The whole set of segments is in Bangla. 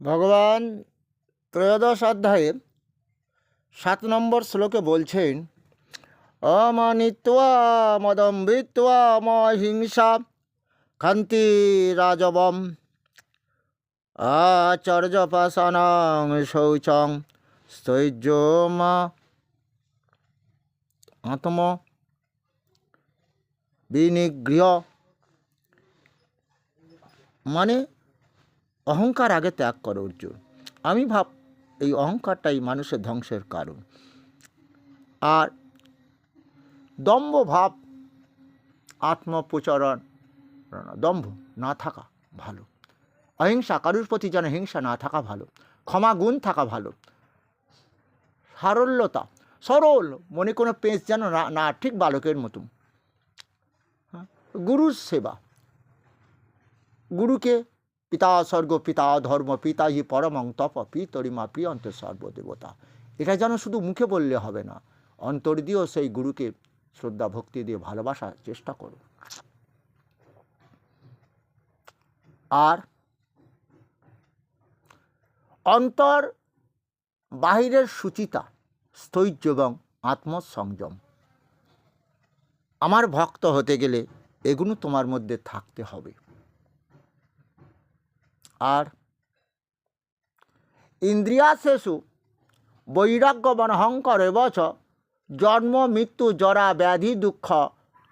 ভগবান ত্রয়োদশ অধ্যায়ে 7 নম্বর শ্লোকে বলছেন, অমানিত্বা মদম্বিত্বা মহিংসা খান্তি রাজবম আচার্যপাসানাং শৌচং স্থৈর্যমা আত্ম বিনিগৃহ। মানে অহংকার আগে ত্যাগ করো অর্জুন। আমি ভাব এই অহংকারটাই মানুষের ধ্বংসের কারণ। আর দম্ভ ভাব, আত্মপ্রচারণ, দম্ভ না থাকা ভালো। অহিংসা, কারুর প্রতি যেন হিংসা না থাকা ভালো। ক্ষমা গুণ থাকা ভালো। সারল্যতা, সরল, মনে কোনো পেঁচ যেন না, ঠিক বালকের মতন। গুরুর সেবা, গুরুকে পিতা স্বর্গ, পিতা ধর্ম, পিতা হি পরমং তপ, পিতরিমা প্রিয়ন্ত সর্বদেবতা। এটা যেন শুধু মুখে বললে হবে না, অন্তর দিয়েও সেই গুরুকে শ্রদ্ধা ভক্তি দিয়ে ভালোবাসার চেষ্টা করো। আর অন্তর বাহিরের সুচিতা, স্থৈর্য এবং আত্মসংযম। আমার ভক্ত হতে গেলে এগুলো তোমার মধ্যে থাকতে হবে। আর ইন্দ্রিয়াশেষু বৈরাগ্যবান অহংকার এবচ জন্ম মৃত্যু জরা ব্যাধি দুঃখ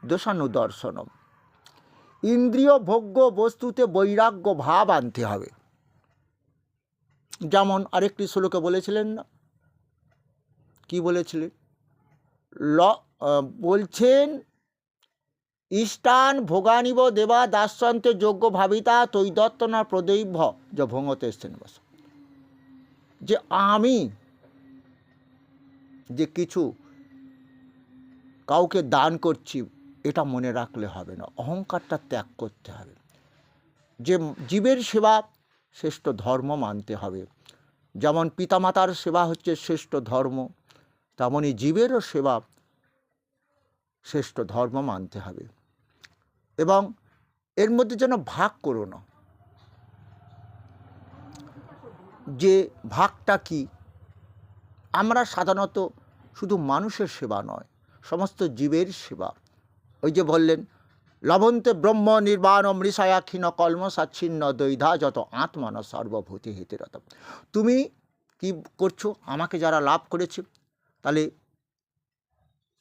দোষানুদর্শনম। ইন্দ্রিয় ভোগ্য বস্তুতে বৈরাগ্য ভাব আনতে হবে। যেমন আরেকটি শ্লোকে বলেছিলেন না, কি বলেছিলেন? বলছেন, ইষ্টান ভোগানিব দেবা দাস্যন্তে যোগ্য ভাবিতা তৈদত্তনা প্রদৈভ্য য ভঙ্গতে শ্রেণীবাস। যে আমি যে কিছু কাউকে দান করছি এটা মনে রাখলে হবে না, অহংকারটা ত্যাগ করতে হবে। যে জীবের সেবা শ্রেষ্ঠ ধর্ম মানতে হবে। যেমন পিতামাতার সেবা হচ্ছে শ্রেষ্ঠ ধর্ম, তেমনই জীবেরও সেবা শ্রেষ্ঠ ধর্ম মানতে হবে। এবং এর মধ্যে যেন ভাগ করো না। যে ভাগটা কি? আমরা সাধারণত শুধু মানুষের সেবা নয়, সমস্ত জীবের সেবা। ওই যে বললেন, লবন্তে ব্রহ্ম নির্বাণ মৃষয়াক্ষীণ কলম সাচ্ছিন্ন দ্বৈধা যত আত্মান সর্বভূতি হিতেরত। তুমি কি করছো? আমাকে যারা লাভ করেছে, তাহলে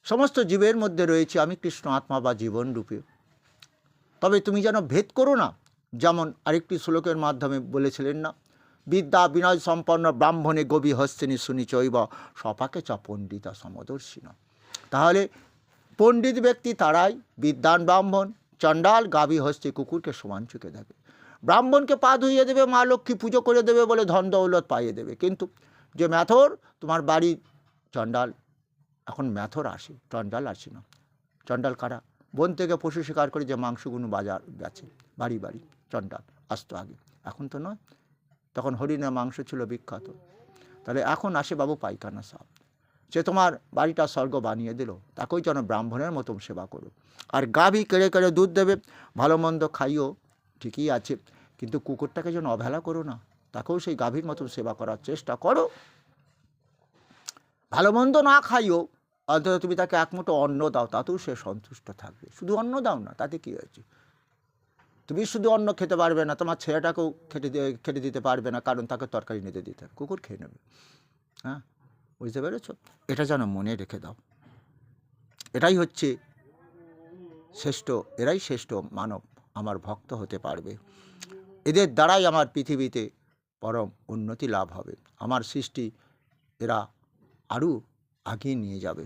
সমস্ত জীবের মধ্যে রয়েছে আমি কৃষ্ণ আত্মা বা জীবন রূপে। তবে তুমি যেন ভেদ করো না। যেমন আরেকটি শ্লোকের মাধ্যমে বলেছিলেন না, বিদ্যা বিনয় সম্পন্ন ব্রাহ্মণে গবি হস্তিনী শুনি চৈব সপাকে চ পণ্ডিতা সমদর্শিন। তাহলে পণ্ডিত ব্যক্তি তারাই বিদ্বান ব্রাহ্মণ। চণ্ডাল গাভী হস্তি কুকুরকে সমান চোখে দেবে। ব্রাহ্মণকে পা ধুইয়ে দেবে, মা লক্ষ্মী পুজো করে দেবে বলে ধন দৌলত পাইয়ে দেবে। কিন্তু যে ম্যাথর, তোমার বাড়ি চণ্ডাল, এখন ম্যাথর আসে, চণ্ডাল আসে না। চণ্ডাল কারা? বন থেকে পশু শিকার করে যে মাংসগুলো বাজার গেছে, বাড়ি বাড়ি চণ্ডাল আসতো আগে, এখন তো নয়। তখন হরিণের মাংস ছিল বিখ্যাত। তাহলে এখন আসে বাবু পায়খানা সাপ। সে তোমার বাড়িটা স্বর্গ বানিয়ে দিল, তাকেও যেন ব্রাহ্মণের মতো সেবা করো। আর গাভী কেড়ে কেড়ে দুধ দেবে, ভালো মন্দ খাইও, ঠিকই আছে, কিন্তু কুকুরটাকে যেন অবহেলা করো না, তাকেও সেই গাভীর মতো সেবা করার চেষ্টা করো। ভালো মন্দ না খাইও, অন্তত তুমি তাকে এক মুঠো অন্ন দাও, তাতেও সে সন্তুষ্ট থাকবে। শুধু অন্ন দাও না, তাতে কী হয়েছে? তুমি শুধু অন্ন খেতে পারবে না, তোমার ছেলেটাকেও খেতে দিতে পারবে না, কারণ তাকে তরকারি নিতে দিতে, কুকুর খেয়ে নেবে। হ্যাঁ, বুঝতে পেরেছ? এটা যেন মনে রেখে দাও। এটাই হচ্ছে শ্রেষ্ঠ, এরাই শ্রেষ্ঠ মানব, আমার ভক্ত হতে পারবে। এদের দ্বারাই আমার পৃথিবীতে পরম উন্নতি লাভ হবে। আমার সৃষ্টি এরা আরও আগিয়ে নিয়ে যাবে।